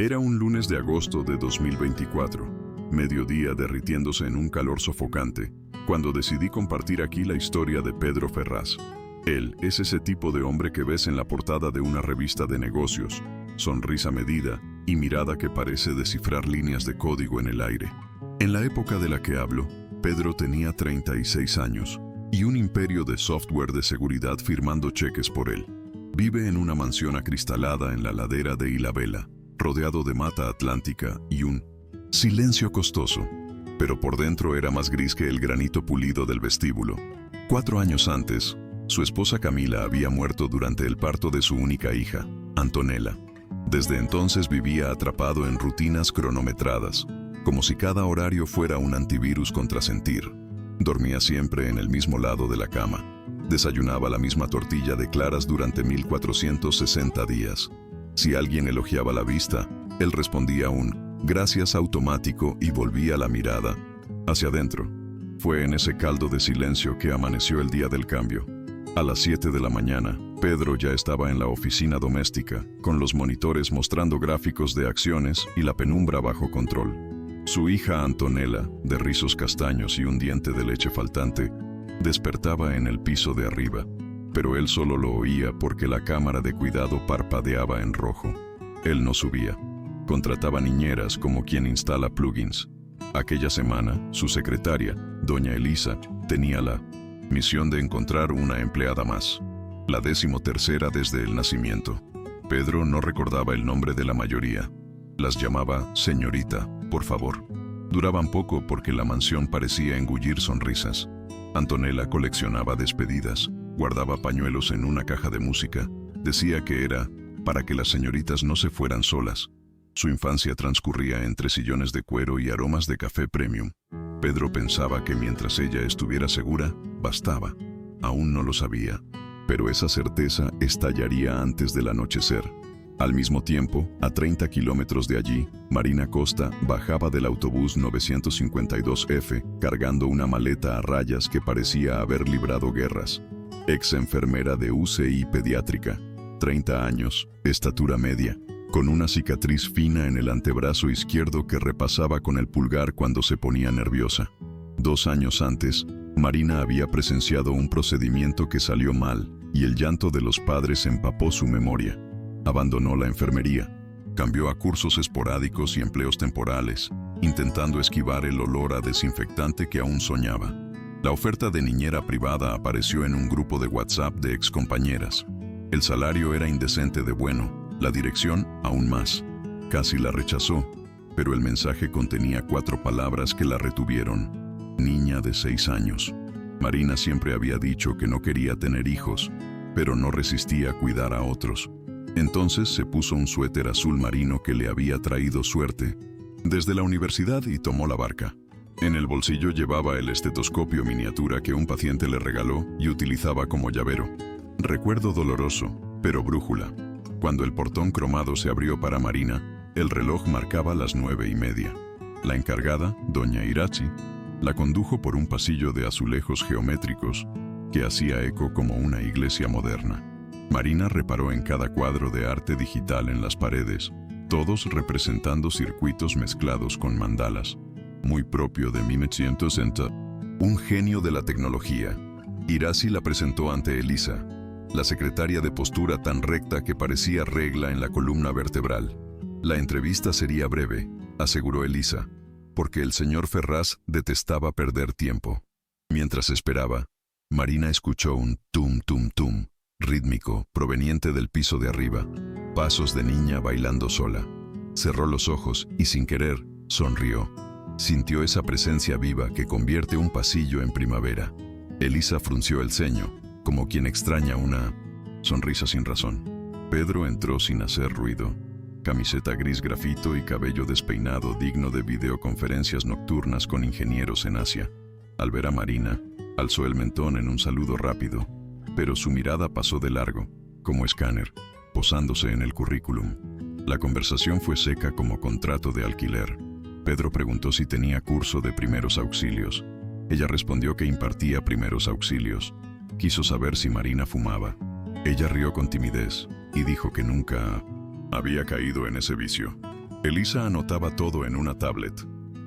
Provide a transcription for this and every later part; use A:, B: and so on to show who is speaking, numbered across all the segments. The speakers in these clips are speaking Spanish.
A: Era un lunes de agosto de 2024, mediodía derritiéndose en un calor sofocante, cuando decidí compartir aquí la historia de Pedro Ferraz. Él es ese tipo de hombre que ves en la portada de una revista de negocios, sonrisa medida y mirada que parece descifrar líneas de código en el aire. En la época de la que hablo, Pedro tenía 36 años y un imperio de software de seguridad firmando cheques por él. Vive en una mansión acristalada en la ladera de Ilhabela, rodeado de mata atlántica y un silencio costoso, pero por dentro era más gris que el granito pulido del vestíbulo. 4 años antes, su esposa Camila había muerto durante el parto de su única hija, Antonella. Desde entonces vivía atrapado en rutinas cronometradas, como si cada horario fuera un antivirus contra sentir. Dormía siempre en el mismo lado de la cama. Desayunaba la misma tortilla de claras durante 1460 días. Si alguien elogiaba la vista, él respondía un gracias automático y volvía la mirada hacia adentro. Fue en ese caldo de silencio que amaneció el día del cambio. A las 7 de la mañana, Pedro ya estaba en la oficina doméstica, con los monitores mostrando gráficos de acciones y la penumbra bajo control. Su hija Antonella, de rizos castaños y un diente de leche faltante, despertaba en el piso de arriba, pero él solo lo oía porque la cámara de cuidado parpadeaba en rojo. Él no subía. Contrataba niñeras como quien instala plugins. Aquella semana, su secretaria, doña Elisa, tenía la misión de encontrar una empleada más, la 13ª desde el nacimiento. Pedro no recordaba el nombre de la mayoría. Las llamaba señorita, por favor. Duraban poco porque la mansión parecía engullir sonrisas. Antonella coleccionaba despedidas, guardaba pañuelos en una caja de música. Decía que era para que las señoritas no se fueran solas. Su infancia transcurría entre sillones de cuero y aromas de café premium. Pedro pensaba que mientras ella estuviera segura, bastaba. Aún no lo sabía, pero esa certeza estallaría antes del anochecer. Al mismo tiempo, a 30 kilómetros de allí, Marina Costa bajaba del autobús 952F cargando una maleta a rayas que parecía haber librado guerras. Ex enfermera de UCI pediátrica, 30 años, estatura media, con una cicatriz fina en el antebrazo izquierdo que repasaba con el pulgar cuando se ponía nerviosa. 2 años antes, Marina había presenciado un procedimiento que salió mal y el llanto de los padres empapó su memoria. Abandonó la enfermería, cambió a cursos esporádicos y empleos temporales, intentando esquivar el olor a desinfectante que aún soñaba. La oferta de niñera privada apareció en un grupo de WhatsApp de excompañeras. El salario era indecente de bueno, la dirección aún más. Casi la rechazó, pero el mensaje contenía 4 palabras que la retuvieron. Niña de 6 años. Marina siempre había dicho que no quería tener hijos, pero no resistía a cuidar a otros. Entonces se puso un suéter azul marino que le había traído suerte desde la universidad y tomó la barca. En el bolsillo llevaba el estetoscopio miniatura que un paciente le regaló y utilizaba como llavero. Recuerdo doloroso, pero brújula. Cuando el portón cromado se abrió para Marina, el reloj marcaba las 9:30. La encargada, doña Irachi, la condujo por un pasillo de azulejos geométricos que hacía eco como una iglesia moderna. Marina reparó en cada cuadro de arte digital en las paredes, todos representando circuitos mezclados con mandalas, muy propio de 1960. Un genio de la tecnología. Irachi la presentó ante Elisa, la secretaria de postura tan recta que parecía regla en la columna vertebral. La entrevista sería breve, aseguró Elisa, porque el señor Ferraz detestaba perder tiempo. Mientras esperaba, Marina escuchó un tum tum tum, rítmico, proveniente del piso de arriba, pasos de niña bailando sola. Cerró los ojos y sin querer, sonrió. Sintió esa presencia viva que convierte un pasillo en primavera. Elisa frunció el ceño, como quien extraña una sonrisa sin razón. Pedro entró sin hacer ruido. Camiseta gris grafito y cabello despeinado digno de videoconferencias nocturnas con ingenieros en Asia. Al ver a Marina, alzó el mentón en un saludo rápido, pero su mirada pasó de largo, como escáner, posándose en el currículum. La conversación fue seca como contrato de alquiler. Pedro preguntó si tenía curso de primeros auxilios. Ella respondió que impartía primeros auxilios. Quiso saber si Marina fumaba. Ella rió con timidez y dijo que nunca había caído en ese vicio. Elisa anotaba todo en una tablet,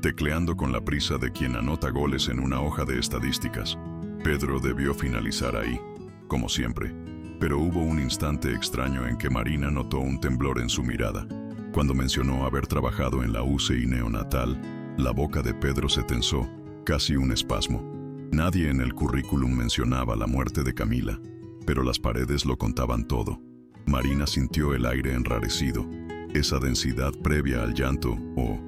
A: tecleando con la prisa de quien anota goles en una hoja de estadísticas. Pedro debió finalizar ahí, como siempre, pero hubo un instante extraño en que Marina notó un temblor en su mirada. Cuando mencionó haber trabajado en la UCI neonatal, la boca de Pedro se tensó, casi un espasmo. Nadie en el currículum mencionaba la muerte de Camila, pero las paredes lo contaban todo. Marina sintió el aire enrarecido, esa densidad previa al llanto o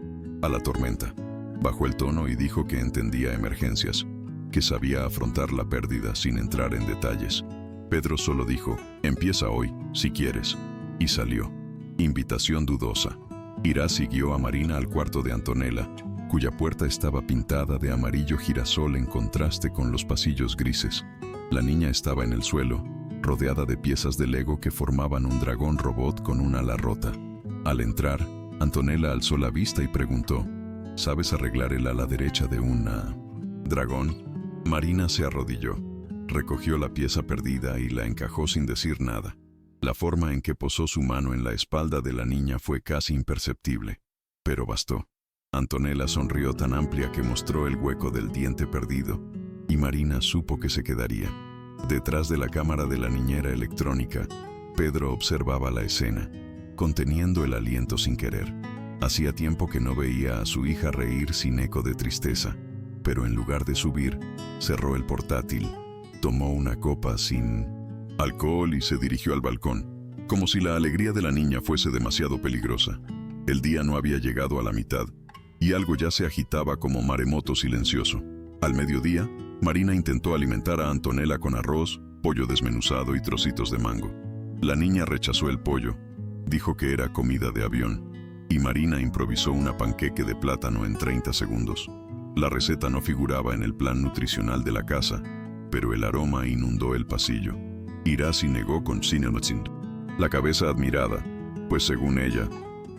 A: a la tormenta. Bajó el tono y dijo que entendía emergencias, que sabía afrontar la pérdida sin entrar en detalles. Pedro solo dijo, empieza hoy, si quieres, y salió. Invitación dudosa. Irá siguió a Marina al cuarto de Antonella, cuya puerta estaba pintada de amarillo girasol en contraste con los pasillos grises. La niña estaba en el suelo, rodeada de piezas de Lego que formaban un dragón robot con un ala rota. Al entrar, Antonella alzó la vista y preguntó, ¿sabes arreglar el ala derecha de un dragón? Marina se arrodilló, recogió la pieza perdida y la encajó sin decir nada. La forma en que posó su mano en la espalda de la niña fue casi imperceptible, pero bastó. Antonella sonrió tan amplia que mostró el hueco del diente perdido, y Marina supo que se quedaría. Detrás de la cámara de la niñera electrónica, Pedro observaba la escena, conteniendo el aliento sin querer. Hacía tiempo que no veía a su hija reír sin eco de tristeza, pero en lugar de subir, cerró el portátil, tomó una copa sin alcohol y se dirigió al balcón, como si la alegría de la niña fuese demasiado peligrosa. El día no había llegado a la mitad, y algo ya se agitaba como maremoto silencioso. Al mediodía, Marina intentó alimentar a Antonella con arroz, pollo desmenuzado y trocitos de mango. La niña rechazó el pollo, dijo que era comida de avión, y Marina improvisó una panqueque de plátano en 30 segundos. La receta no figuraba en el plan nutricional de la casa, pero el aroma inundó el pasillo. Irasi negó con la cabeza admirada, pues según ella,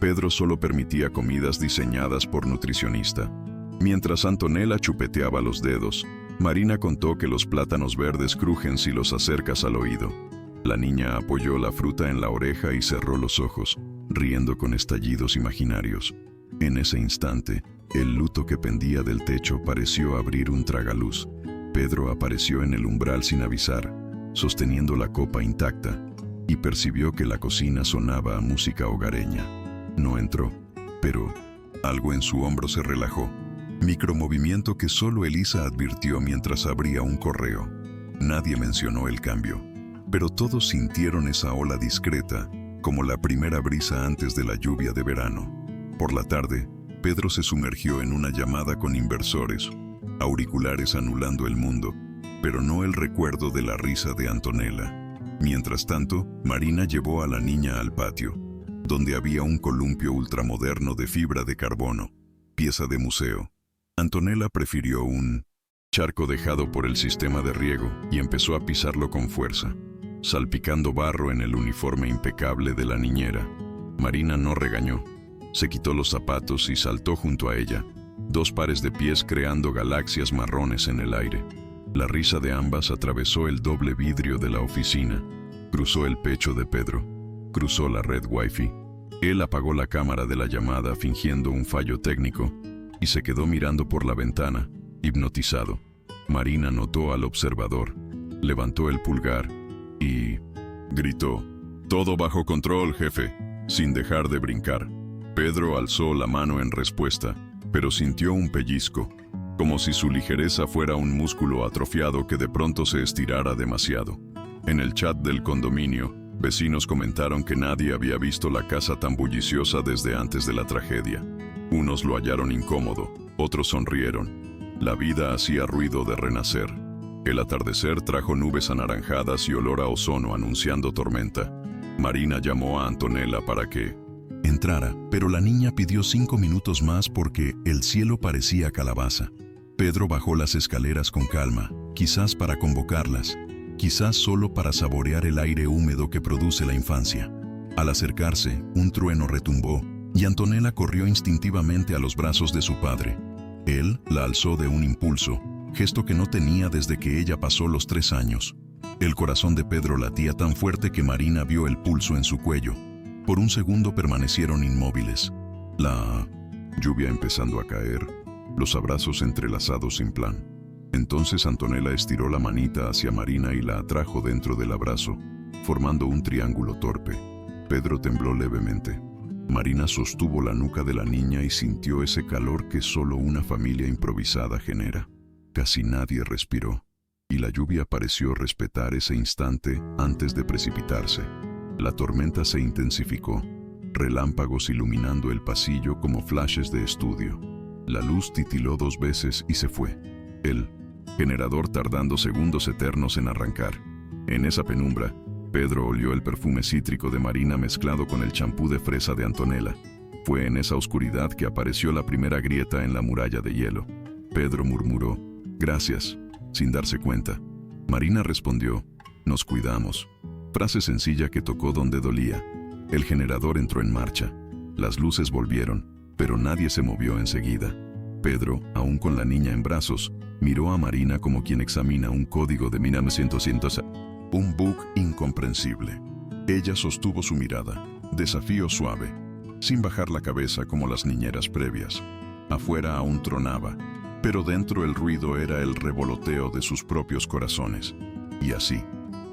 A: Pedro solo permitía comidas diseñadas por nutricionista. Mientras Antonella chupeteaba los dedos, Marina contó que los plátanos verdes crujen si los acercas al oído. La niña apoyó la fruta en la oreja y cerró los ojos, riendo con estallidos imaginarios. En ese instante, el luto que pendía del techo pareció abrir un tragaluz. Pedro apareció en el umbral sin avisar, sosteniendo la copa intacta, y percibió que la cocina sonaba a música hogareña. No entró, pero algo en su hombro se relajó. Micromovimiento que solo Elisa advirtió mientras abría un correo. Nadie mencionó el cambio, pero todos sintieron esa ola discreta, como la primera brisa antes de la lluvia de verano. Por la tarde, Pedro se sumergió en una llamada con inversores, auriculares anulando el mundo, pero no el recuerdo de la risa de Antonella. Mientras tanto, Marina llevó a la niña al patio, donde había un columpio ultramoderno de fibra de carbono, pieza de museo. Antonella prefirió un charco dejado por el sistema de riego y empezó a pisarlo con fuerza, salpicando barro en el uniforme impecable de la niñera. Marina no regañó. Se quitó los zapatos y saltó junto a ella, 2 pares de pies creando galaxias marrones en el aire. La risa de ambas atravesó el doble vidrio de la oficina, cruzó el pecho de Pedro, cruzó la red Wi-Fi. Él apagó la cámara de la llamada fingiendo un fallo técnico y se quedó mirando por la ventana, hipnotizado. Marina notó al observador, levantó el pulgar y gritó, «Todo bajo control, jefe», sin dejar de brincar. Pedro alzó la mano en respuesta, pero sintió un pellizco, como si su ligereza fuera un músculo atrofiado que de pronto se estirara demasiado. En el chat del condominio, vecinos comentaron que nadie había visto la casa tan bulliciosa desde antes de la tragedia. Unos lo hallaron incómodo, otros sonrieron. La vida hacía ruido de renacer. El atardecer trajo nubes anaranjadas y olor a ozono anunciando tormenta. Marina llamó a Antonella para que entrara, pero la niña pidió 5 minutos más porque el cielo parecía calabaza. Pedro bajó las escaleras con calma, quizás para convocarlas, quizás solo para saborear el aire húmedo que produce la infancia. Al acercarse, un trueno retumbó, y Antonella corrió instintivamente a los brazos de su padre. Él la alzó de un impulso, gesto que no tenía desde que ella pasó los 3 años. El corazón de Pedro latía tan fuerte que Marina vio el pulso en su cuello. Por un segundo permanecieron inmóviles. La lluvia empezando a caer, los abrazos entrelazados sin plan. Entonces Antonella estiró la manita hacia Marina y la atrajo dentro del abrazo, formando un triángulo torpe. Pedro tembló levemente. Marina sostuvo la nuca de la niña y sintió ese calor que solo una familia improvisada genera. Casi nadie respiró, y la lluvia pareció respetar ese instante antes de precipitarse. La tormenta se intensificó, relámpagos iluminando el pasillo como flashes de estudio. La luz titiló 2 veces y se fue. El generador tardando segundos eternos en arrancar. En esa penumbra, Pedro olió el perfume cítrico de Marina mezclado con el champú de fresa de Antonella. Fue en esa oscuridad que apareció la primera grieta en la muralla de hielo. Pedro murmuró, «Gracias», sin darse cuenta. Marina respondió, «Nos cuidamos». Frase sencilla que tocó donde dolía. El generador entró en marcha. Las luces volvieron, pero nadie se movió enseguida. Pedro, aún con la niña en brazos, miró a Marina como quien examina un código de 1900. Un bug incomprensible. Ella sostuvo su mirada, desafío suave, sin bajar la cabeza como las niñeras previas. Afuera aún tronaba, pero dentro el ruido era el revoloteo de sus propios corazones. Y así,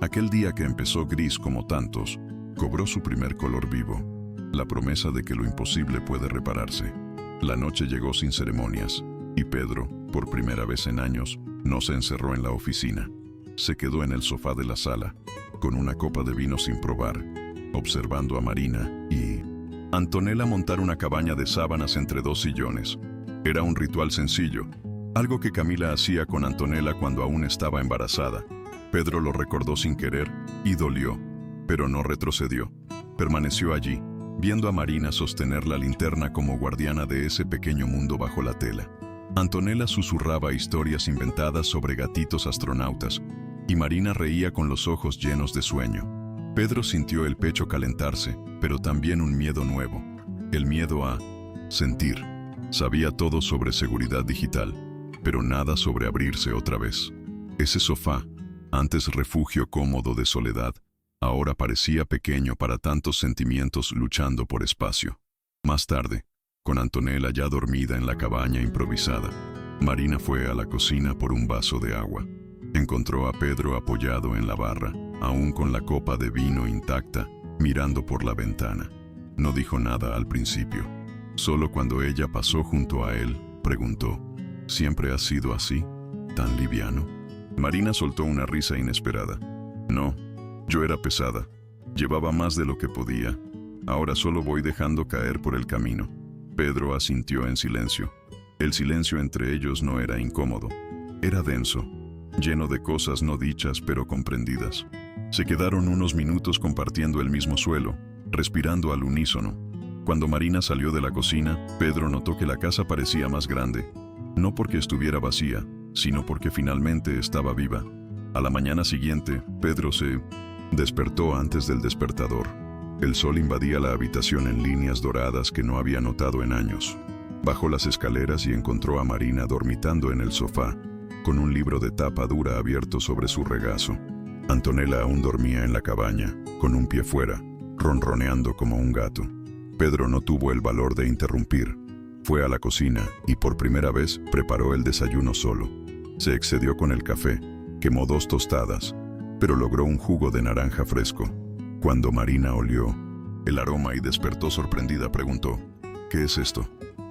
A: aquel día que empezó gris como tantos, cobró su primer color vivo, la promesa de que lo imposible puede repararse. La noche llegó sin ceremonias, y Pedro, por primera vez en años, no se encerró en la oficina. Se quedó en el sofá de la sala, con una copa de vino sin probar, observando a Marina y Antonella montar una cabaña de sábanas entre 2 sillones. Era un ritual sencillo, algo que Camila hacía con Antonella cuando aún estaba embarazada. Pedro lo recordó sin querer y dolió, pero no retrocedió. Permaneció allí, viendo a Marina sostener la linterna como guardiana de ese pequeño mundo bajo la tela. Antonella susurraba historias inventadas sobre gatitos astronautas, y Marina reía con los ojos llenos de sueño. Pedro sintió el pecho calentarse, pero también un miedo nuevo, el miedo a sentir. Sabía todo sobre seguridad digital, pero nada sobre abrirse otra vez. Ese sofá, antes refugio cómodo de soledad, ahora parecía pequeño para tantos sentimientos luchando por espacio. Más tarde, con Antonella ya dormida en la cabaña improvisada, Marina fue a la cocina por un vaso de agua. Encontró a Pedro apoyado en la barra, aún con la copa de vino intacta, mirando por la ventana. No dijo nada al principio. Solo cuando ella pasó junto a él, preguntó, ¿siempre has sido así? ¿Tan liviano? Marina soltó una risa inesperada. No, yo era pesada. Llevaba más de lo que podía. Ahora solo voy dejando caer por el camino. Pedro asintió en silencio. El silencio entre ellos no era incómodo. Era denso, lleno de cosas no dichas pero comprendidas. Se quedaron unos minutos compartiendo el mismo suelo, respirando al unísono. Cuando Marina salió de la cocina, Pedro notó que la casa parecía más grande, no porque estuviera vacía, sino porque finalmente estaba viva. A la mañana siguiente, Pedro se despertó antes del despertador. El sol invadía la habitación en líneas doradas que no había notado en años. Bajó las escaleras y encontró a Marina dormitando en el sofá, con un libro de tapa dura abierto sobre su regazo. Antonella aún dormía en la cabaña, con un pie fuera, ronroneando como un gato. Pedro no tuvo el valor de interrumpir. Fue a la cocina y por primera vez preparó el desayuno solo. Se excedió con el café, quemó 2 tostadas, pero logró un jugo de naranja fresco. Cuando Marina olió el aroma y despertó sorprendida, preguntó, ¿qué es esto?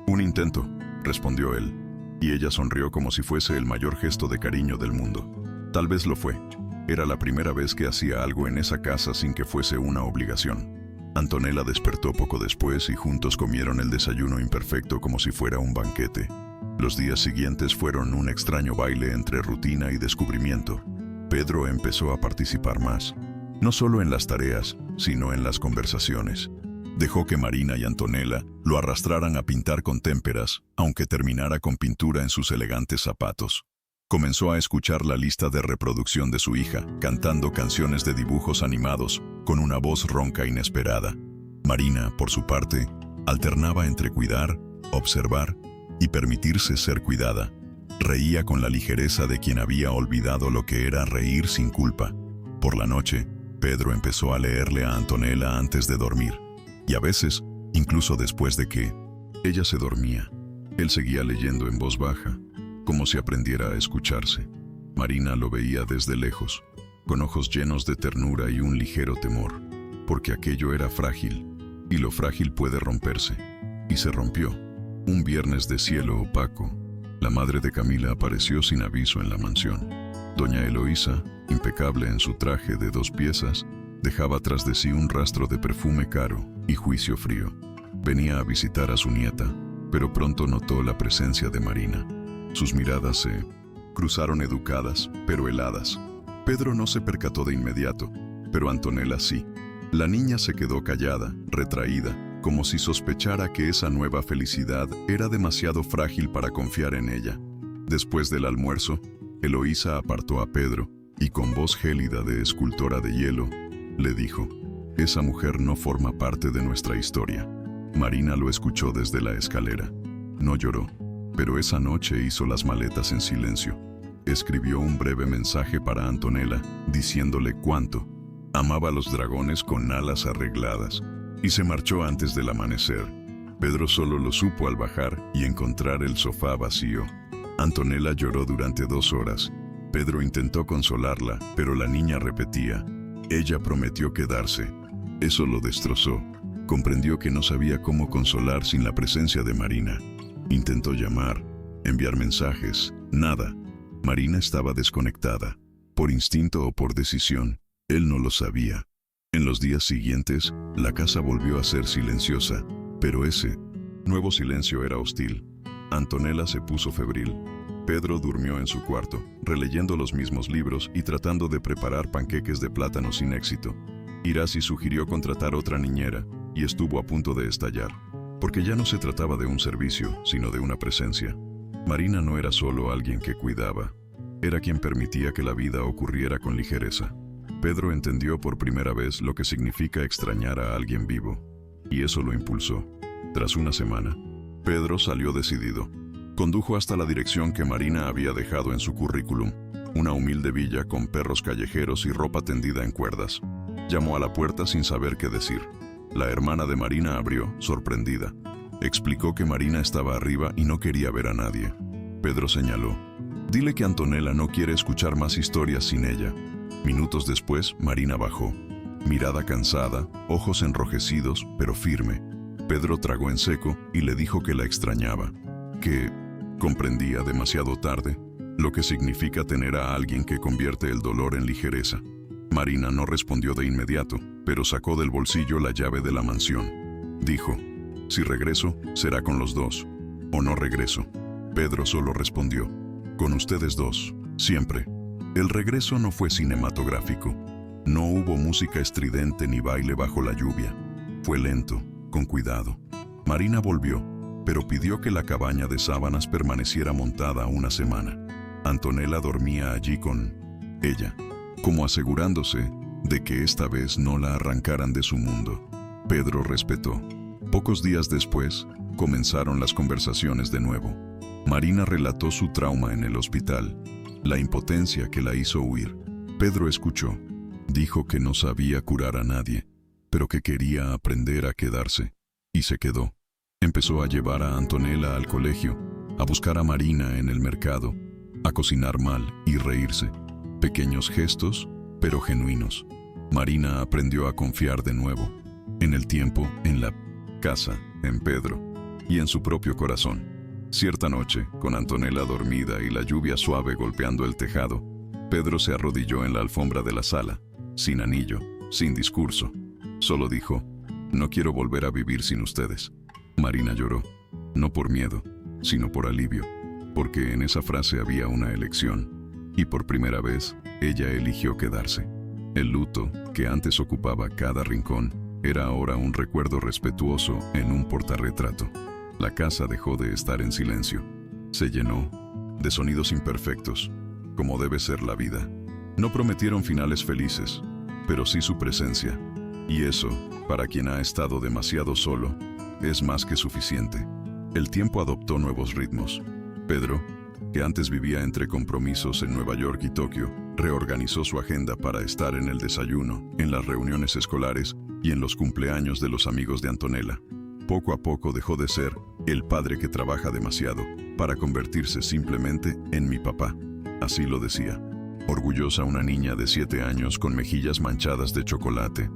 A: Un intento, respondió él, y ella sonrió como si fuese el mayor gesto de cariño del mundo. Tal vez lo fue. Era la primera vez que hacía algo en esa casa sin que fuese una obligación. Antonella despertó poco después y juntos comieron el desayuno imperfecto como si fuera un banquete. Los días siguientes fueron un extraño baile entre rutina y descubrimiento. Pedro empezó a participar más, no solo en las tareas, sino en las conversaciones. Dejó que Marina y Antonella lo arrastraran a pintar con témperas, aunque terminara con pintura en sus elegantes zapatos. Comenzó a escuchar la lista de reproducción de su hija, cantando canciones de dibujos animados, con una voz ronca inesperada. Marina, por su parte, alternaba entre cuidar, observar y permitirse ser cuidada. Reía con la ligereza de quien había olvidado lo que era reír sin culpa. Por la noche, Pedro empezó a leerle a Antonella antes de dormir, y a veces, incluso después de que Ella se dormía. Él seguía leyendo en voz baja, como si aprendiera a escucharse. Marina lo veía desde lejos, con ojos llenos de ternura y un ligero temor, porque aquello era frágil, y lo frágil puede romperse. Y se rompió. Un viernes de cielo opaco, la madre de Camila apareció sin aviso en la mansión. Doña Eloísa, impecable en su traje de 2 piezas, dejaba tras de sí un rastro de perfume caro y juicio frío. Venía a visitar a su nieta, pero pronto notó la presencia de Marina. Sus miradas se cruzaron educadas, pero heladas. Pedro no se percató de inmediato, pero Antonella sí. La niña se quedó callada, retraída, como si sospechara que esa nueva felicidad era demasiado frágil para confiar en ella. Después del almuerzo, Eloísa apartó a Pedro y con voz gélida de escultora de hielo, le dijo: «Esa mujer no forma parte de nuestra historia». Marina lo escuchó desde la escalera. No lloró, pero esa noche hizo las maletas en silencio. Escribió un breve mensaje para Antonella, diciéndole cuánto amaba a los dragones con alas arregladas, y se marchó antes del amanecer. Pedro solo lo supo al bajar y encontrar el sofá vacío. Antonella lloró durante 2 horas. Pedro intentó consolarla, pero la niña repetía: «Ella prometió quedarse». Eso lo destrozó. Comprendió que no sabía cómo consolar sin la presencia de Marina. Intentó llamar, enviar mensajes, nada. Marina estaba desconectada, por instinto o por decisión, él no lo sabía. En los días siguientes, la casa volvió a ser silenciosa, pero ese nuevo silencio era hostil. Antonella se puso febril. Pedro durmió en su cuarto, releyendo los mismos libros y tratando de preparar panqueques de plátano sin éxito. Irasi sugirió contratar otra niñera, y estuvo a punto de estallar, porque ya no se trataba de un servicio, sino de una presencia. Marina no era solo alguien que cuidaba, era quien permitía que la vida ocurriera con ligereza. Pedro entendió por primera vez lo que significa extrañar a alguien vivo, y eso lo impulsó. Tras una semana, Pedro salió decidido. Condujo hasta la dirección que Marina había dejado en su currículum, una humilde villa con perros callejeros y ropa tendida en cuerdas. Llamó a la puerta sin saber qué decir. La hermana de Marina abrió, sorprendida. Explicó que Marina estaba arriba y no quería ver a nadie. Pedro señaló: «Dile que Antonella no quiere escuchar más historias sin ella». Minutos después, Marina bajó. Mirada cansada, ojos enrojecidos, pero firme. Pedro tragó en seco y le dijo que la extrañaba, que comprendía demasiado tarde lo que significa tener a alguien que convierte el dolor en ligereza. Marina no respondió de inmediato, pero sacó del bolsillo la llave de la mansión. Dijo: «Si regreso, será con los 2. O no regreso». Pedro solo respondió: «Con ustedes 2, siempre». El regreso no fue cinematográfico. No hubo música estridente ni baile bajo la lluvia. Fue lento, con cuidado. Marina volvió, pero pidió que la cabaña de sábanas permaneciera montada una semana. Antonella dormía allí con ella, como asegurándose de que esta vez no la arrancaran de su mundo. Pedro respetó. Pocos días después, comenzaron las conversaciones de nuevo. Marina relató su trauma en el hospital, la impotencia que la hizo huir. Pedro escuchó. Dijo que no sabía curar a nadie, pero que quería aprender a quedarse. Y se quedó. Empezó a llevar a Antonella al colegio, a buscar a Marina en el mercado, a cocinar mal y reírse. Pequeños gestos, pero genuinos. Marina aprendió a confiar de nuevo, en el tiempo, en la casa, en Pedro y en su propio corazón. Cierta noche, con Antonella dormida y la lluvia suave golpeando el tejado, Pedro se arrodilló en la alfombra de la sala, sin anillo, sin discurso. Solo dijo: «No quiero volver a vivir sin ustedes». Marina lloró, no por miedo, sino por alivio, porque en esa frase había una elección. Y por primera vez, ella eligió quedarse. El luto, que antes ocupaba cada rincón, era ahora un recuerdo respetuoso en un portarretrato. La casa dejó de estar en silencio. Se llenó de sonidos imperfectos, como debe ser la vida. No prometieron finales felices, pero sí su presencia. Y eso, para quien ha estado demasiado solo, es más que suficiente. El tiempo adoptó nuevos ritmos. Pedro, que antes vivía entre compromisos en Nueva York y Tokio, reorganizó su agenda para estar en el desayuno, en las reuniones escolares y en los cumpleaños de los amigos de Antonella. Poco a poco dejó de ser El padre que trabaja demasiado para convertirse simplemente en mi papá. Así lo decía. Orgullosa una niña de 7 años con mejillas manchadas de chocolate,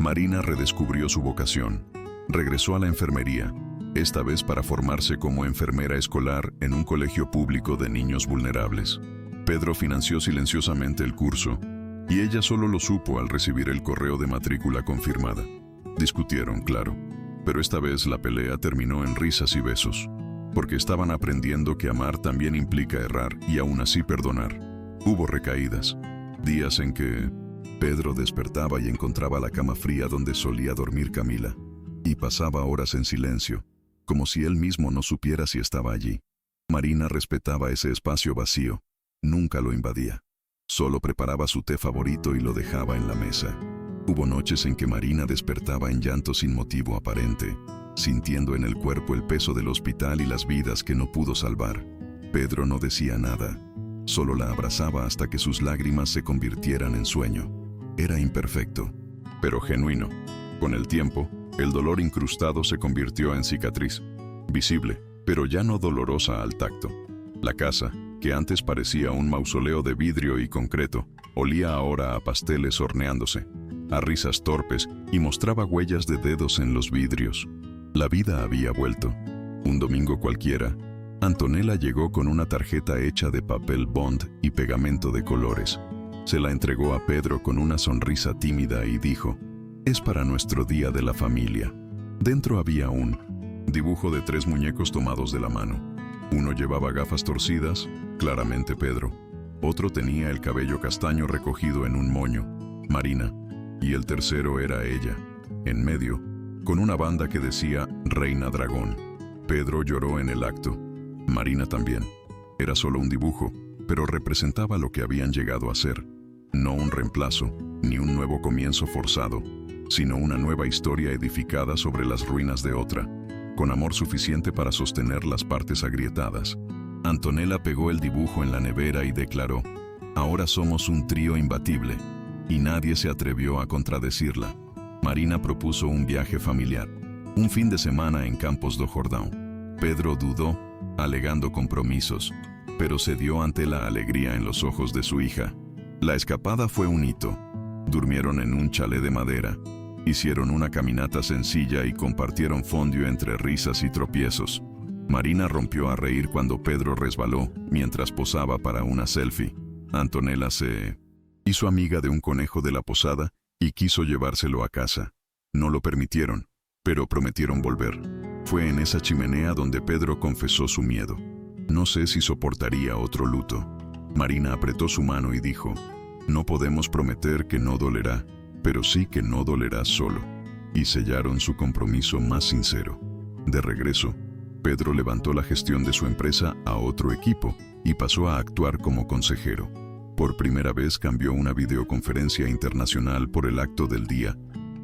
A: Marina redescubrió su vocación. Regresó a la enfermería, esta vez para formarse como enfermera escolar en un colegio público de niños vulnerables. Pedro financió silenciosamente el curso, y ella solo lo supo al recibir el correo de matrícula confirmada. Discutieron, claro, pero esta vez la pelea terminó en risas y besos, porque estaban aprendiendo que amar también implica errar y aún así perdonar. Hubo recaídas, días en que Pedro despertaba y encontraba la cama fría donde solía dormir Camila, y pasaba horas en silencio, como si él mismo no supiera si estaba allí. Marina respetaba ese espacio vacío, nunca lo invadía. Solo preparaba su té favorito y lo dejaba en la mesa. Hubo noches en que Marina despertaba en llanto sin motivo aparente, sintiendo en el cuerpo el peso del hospital y las vidas que no pudo salvar. Pedro no decía nada, solo la abrazaba hasta que sus lágrimas se convirtieran en sueño. Era imperfecto, pero genuino. Con el tiempo, el dolor incrustado se convirtió en cicatriz, visible, pero ya no dolorosa al tacto. La casa, que antes parecía un mausoleo de vidrio y concreto, olía ahora a pasteles horneándose, a risas torpes y mostraba huellas de dedos en los vidrios. La vida había vuelto. Un domingo cualquiera, Antonella llegó con una tarjeta hecha de papel bond y pegamento de colores. Se la entregó a Pedro con una sonrisa tímida y dijo: «Es para nuestro día de la familia». Dentro había un dibujo de 3 muñecos tomados de la mano. Uno llevaba gafas torcidas, claramente Pedro. Otro tenía el cabello castaño recogido en un moño, Marina. Y el tercero era ella, en medio, con una banda que decía Reina Dragón. Pedro lloró en el acto. Marina también. Era solo un dibujo, pero representaba lo que habían llegado a ser. No un reemplazo, ni un nuevo comienzo forzado, sino una nueva historia edificada sobre las ruinas de otra, con amor suficiente para sostener las partes agrietadas. Antonella pegó el dibujo en la nevera y declaró: «Ahora somos un trío imbatible», y nadie se atrevió a contradecirla. Marina propuso un viaje familiar, un fin de semana en Campos do Jordão. Pedro dudó, alegando compromisos, pero cedió ante la alegría en los ojos de su hija. La escapada fue un hito. Durmieron en un chalet de madera, hicieron una caminata sencilla y compartieron fondue entre risas y tropiezos. Marina rompió a reír cuando Pedro resbaló mientras posaba para una selfie. Antonella se hizo amiga de un conejo de la posada y quiso llevárselo a casa. No lo permitieron, pero prometieron volver. Fue en esa chimenea donde Pedro confesó su miedo. No sé si soportaría otro luto. Marina apretó su mano y dijo: «No podemos prometer que no dolerá, pero sí que no dolerá solo». Y sellaron su compromiso más sincero. De regreso, Pedro levantó la gestión de su empresa a otro equipo y pasó a actuar como consejero. Por primera vez cambió una videoconferencia internacional por el acto del Día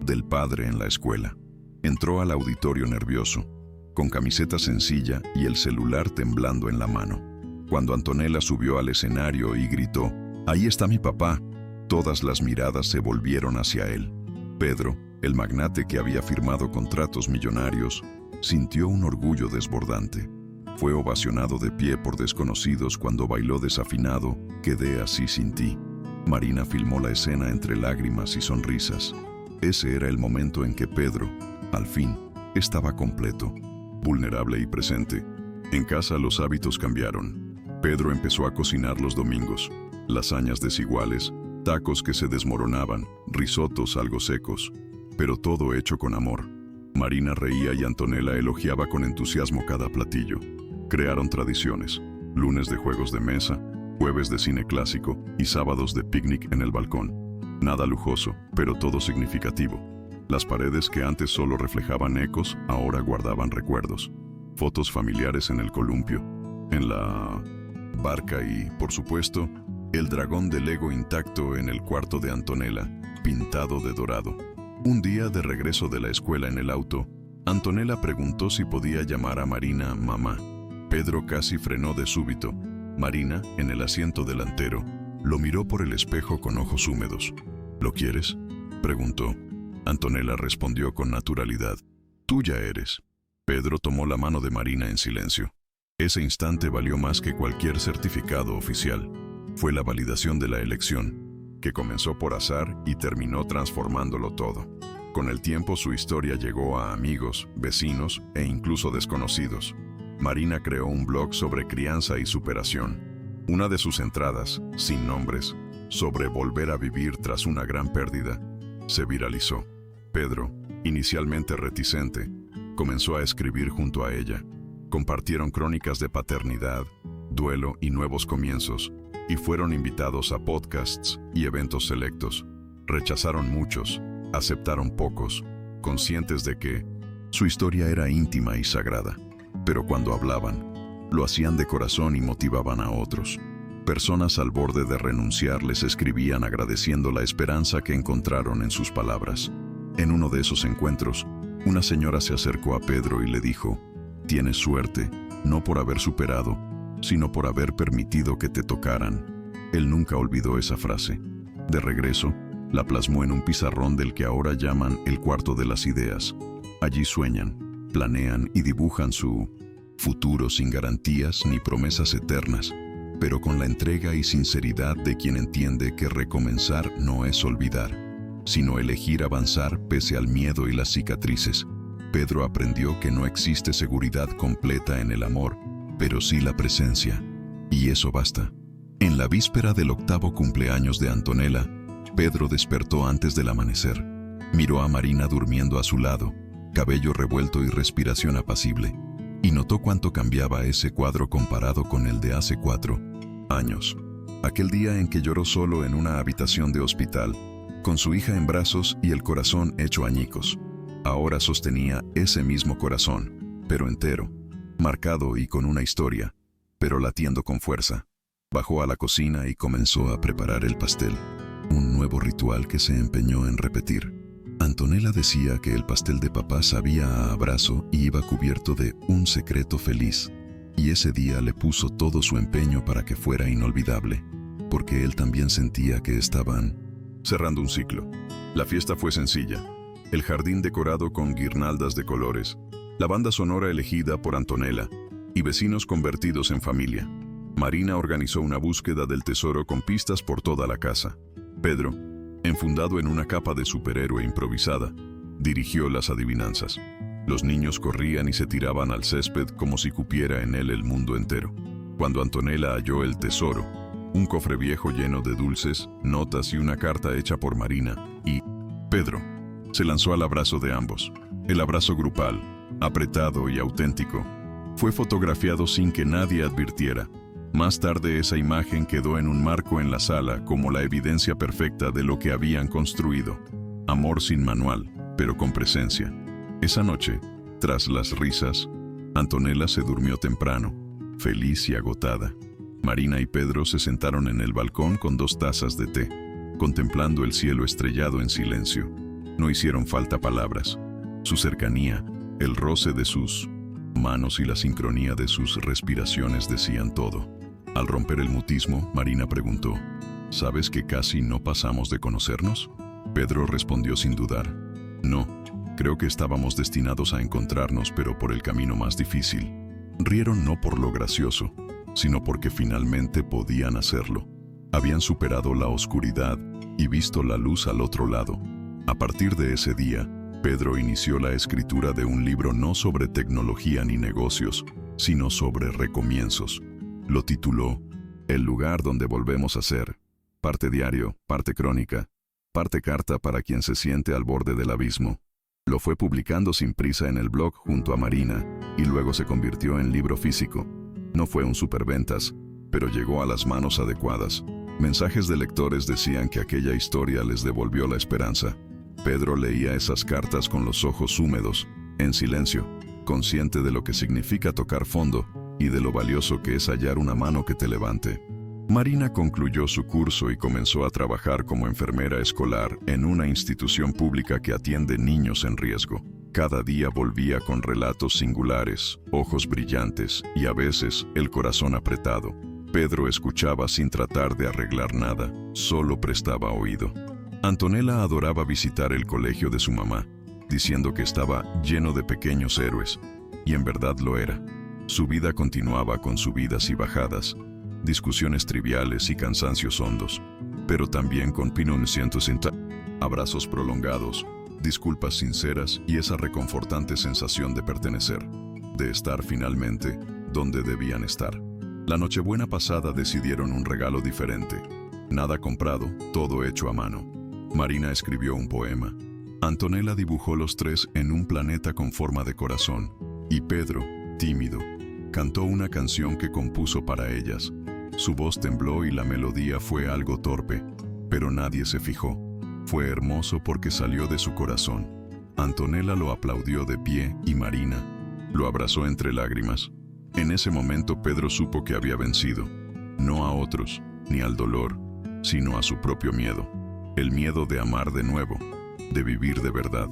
A: del Padre en la escuela. Entró al auditorio nervioso, con camiseta sencilla y el celular temblando en la mano. Cuando Antonella subió al escenario y gritó: «Ahí está mi papá», todas las miradas se volvieron hacia él. Pedro, el magnate que había firmado contratos millonarios, sintió un orgullo desbordante. Fue ovacionado de pie por desconocidos cuando bailó desafinado «Quedé así sin ti». Marina filmó la escena entre lágrimas y sonrisas. Ese era el momento en que Pedro, al fin, estaba completo, vulnerable y presente. En casa los hábitos cambiaron. Pedro empezó a cocinar los domingos, lasañas desiguales, tacos que se desmoronaban, risotos algo secos, pero todo hecho con amor. Marina reía y Antonella elogiaba con entusiasmo cada platillo. Crearon tradiciones: lunes de juegos de mesa, jueves de cine clásico y sábados de picnic en el balcón. Nada lujoso, pero todo significativo. Las paredes que antes solo reflejaban ecos, ahora guardaban recuerdos. Fotos familiares en el columpio, en la barca y, por supuesto, el dragón de Lego intacto en el cuarto de Antonella, pintado de dorado. Un día de regreso de la escuela en el auto, Antonella preguntó si podía llamar a Marina mamá. Pedro casi frenó de súbito. Marina, en el asiento delantero, lo miró por el espejo con ojos húmedos. «¿Lo quieres?», preguntó. Antonella respondió con naturalidad: «Tú ya eres». Pedro tomó la mano de Marina en silencio. Ese instante valió más que cualquier certificado oficial. Fue la validación de la elección, que comenzó por azar y terminó transformándolo todo. Con el tiempo su historia llegó a amigos, vecinos e incluso desconocidos. Marina creó un blog sobre crianza y superación. Una de sus entradas, sin nombres, sobre volver a vivir tras una gran pérdida, se viralizó. Pedro, inicialmente reticente, comenzó a escribir junto a ella. Compartieron crónicas de paternidad, duelo y nuevos comienzos, y fueron invitados a podcasts y eventos selectos. Rechazaron muchos, aceptaron pocos, conscientes de que su historia era íntima y sagrada. Pero cuando hablaban, lo hacían de corazón y motivaban a otros. Personas al borde de renunciar les escribían agradeciendo la esperanza que encontraron en sus palabras. En uno de esos encuentros, una señora se acercó a Pedro y le dijo: «Tienes suerte, no por haber superado, sino por haber permitido que te tocaran». Él nunca olvidó esa frase. De regreso, la plasmó en un pizarrón del que ahora llaman el cuarto de las ideas. Allí sueñan, planean y dibujan su futuro sin garantías ni promesas eternas, pero con la entrega y sinceridad de quien entiende que recomenzar no es olvidar, sino elegir avanzar pese al miedo y las cicatrices. Pedro aprendió que no existe seguridad completa en el amor, pero sí la presencia, y eso basta. En la víspera del 8º cumpleaños de Antonella, Pedro despertó antes del amanecer. Miró a Marina durmiendo a su lado, cabello revuelto y respiración apacible, y notó cuánto cambiaba ese cuadro comparado con el de hace 4 años. Aquel día en que lloró solo en una habitación de hospital, con su hija en brazos y el corazón hecho añicos. Ahora sostenía ese mismo corazón, pero entero, marcado y con una historia, pero latiendo con fuerza. Bajó a la cocina y comenzó a preparar el pastel, un nuevo ritual que se empeñó en repetir. Antonella decía que el pastel de papá sabía a abrazo y iba cubierto de un secreto feliz, y ese día le puso todo su empeño para que fuera inolvidable, porque él también sentía que estaban cerrando un ciclo. La fiesta fue sencilla, el jardín decorado con guirnaldas de colores, la banda sonora elegida por Antonella y vecinos convertidos en familia. Marina organizó una búsqueda del tesoro con pistas por toda la casa. Pedro, enfundado en una capa de superhéroe improvisada, dirigió las adivinanzas. Los niños corrían y se tiraban al césped como si cupiera en él el mundo entero. Cuando Antonella halló el tesoro, un cofre viejo lleno de dulces, notas y una carta hecha por Marina, y Pedro se lanzó al abrazo de ambos. El abrazo grupal, apretado y auténtico, fue fotografiado sin que nadie advirtiera. Más tarde esa imagen quedó en un marco en la sala como la evidencia perfecta de lo que habían construido. Amor sin manual, pero con presencia. Esa noche, tras las risas, Antonella se durmió temprano, feliz y agotada. Marina y Pedro se sentaron en el balcón con 2 tazas de té, contemplando el cielo estrellado en silencio. No hicieron falta palabras. Su cercanía, el roce de sus manos y la sincronía de sus respiraciones decían todo. Al romper el mutismo, Marina preguntó: ¿sabes que casi no pasamos de conocernos? Pedro respondió sin dudar: no, creo que estábamos destinados a encontrarnos, pero por el camino más difícil. Rieron no por lo gracioso, sino porque finalmente podían hacerlo. Habían superado la oscuridad y visto la luz al otro lado. A partir de ese día, Pedro inició la escritura de un libro no sobre tecnología ni negocios, sino sobre recomienzos. Lo tituló El lugar donde volvemos a ser, parte diario, parte crónica, parte carta para quien se siente al borde del abismo. Lo fue publicando sin prisa en el blog junto a Marina, y luego se convirtió en libro físico. No fue un superventas, pero llegó a las manos adecuadas. Mensajes de lectores decían que aquella historia les devolvió la esperanza. Pedro leía esas cartas con los ojos húmedos, en silencio, consciente de lo que significa tocar fondo y de lo valioso que es hallar una mano que te levante. Marina concluyó su curso y comenzó a trabajar como enfermera escolar en una institución pública que atiende niños en riesgo. Cada día volvía con relatos singulares, ojos brillantes y a veces el corazón apretado. Pedro escuchaba sin tratar de arreglar nada, solo prestaba oído. Antonella adoraba visitar el colegio de su mamá, diciendo que estaba lleno de pequeños héroes, y en verdad lo era. Su vida continuaba con subidas y bajadas, discusiones triviales y cansancios hondos, pero también con pinos abrazos prolongados, disculpas sinceras y esa reconfortante sensación de pertenecer, de estar finalmente donde debían estar. La Nochebuena pasada decidieron un regalo diferente. Nada comprado, todo hecho a mano. Marina escribió un poema. Antonella dibujó los tres en un planeta con forma de corazón. Y Pedro, tímido, cantó una canción que compuso para ellas. Su voz tembló y la melodía fue algo torpe, pero nadie se fijó. Fue hermoso porque salió de su corazón. Antonella lo aplaudió de pie y Marina lo abrazó entre lágrimas. En ese momento Pedro supo que había vencido, no a otros, ni al dolor, sino a su propio miedo. El miedo de amar de nuevo, de vivir de verdad.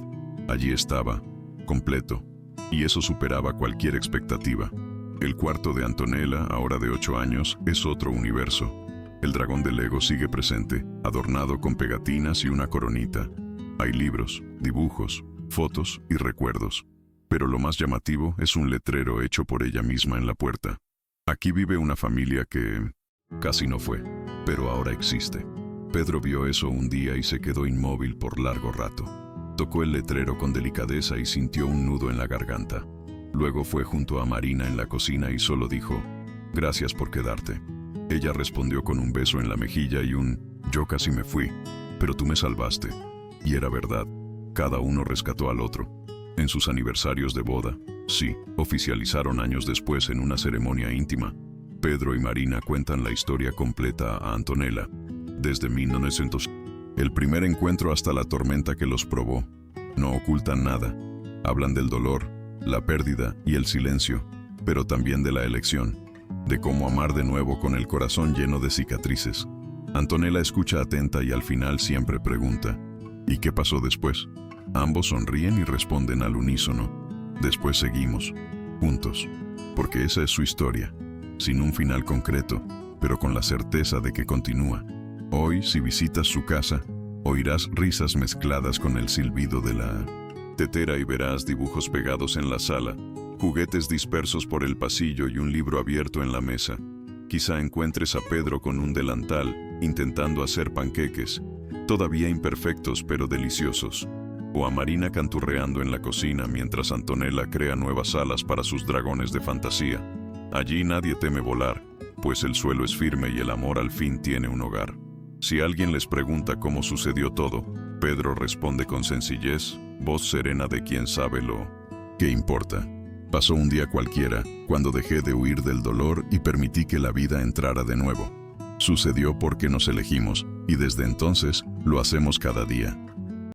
A: Allí estaba, completo, y eso superaba cualquier expectativa. El cuarto de Antonella, ahora de 8 años, es otro universo. El dragón de Lego sigue presente, adornado con pegatinas y una coronita. Hay libros, dibujos, fotos y recuerdos. Pero lo más llamativo es un letrero hecho por ella misma en la puerta. Aquí vive una familia que casi no fue, pero ahora existe. Pedro vio eso un día y se quedó inmóvil por largo rato. Tocó el letrero con delicadeza y sintió un nudo en la garganta. Luego fue junto a Marina en la cocina y solo dijo, «Gracias por quedarte». Ella respondió con un beso en la mejilla y un «Yo casi me fui, pero tú me salvaste». Y era verdad, cada uno rescató al otro. En sus aniversarios de boda, sí, oficializaron años después en una ceremonia íntima. Pedro y Marina cuentan la historia completa a Antonella, desde 1900, el primer encuentro hasta la tormenta que los probó. No ocultan nada, hablan del dolor, la pérdida y el silencio, pero también de la elección, de cómo amar de nuevo con el corazón lleno de cicatrices. Antonella escucha atenta y al final siempre pregunta, ¿y qué pasó después? Ambos sonríen y responden al unísono, después seguimos, juntos, porque esa es su historia, sin un final concreto, pero con la certeza de que continúa. Hoy, si visitas su casa, oirás risas mezcladas con el silbido de la tetera y verás dibujos pegados en la sala, juguetes dispersos por el pasillo y un libro abierto en la mesa. Quizá encuentres a Pedro con un delantal, intentando hacer panqueques, todavía imperfectos pero deliciosos. O a Marina canturreando en la cocina mientras Antonella crea nuevas alas para sus dragones de fantasía. Allí nadie teme volar, pues el suelo es firme y el amor al fin tiene un hogar. Si alguien les pregunta cómo sucedió todo, Pedro responde con sencillez, voz serena de quien sabe lo que importa. Pasó un día cualquiera, cuando dejé de huir del dolor y permití que la vida entrara de nuevo. Sucedió porque nos elegimos, y desde entonces lo hacemos cada día.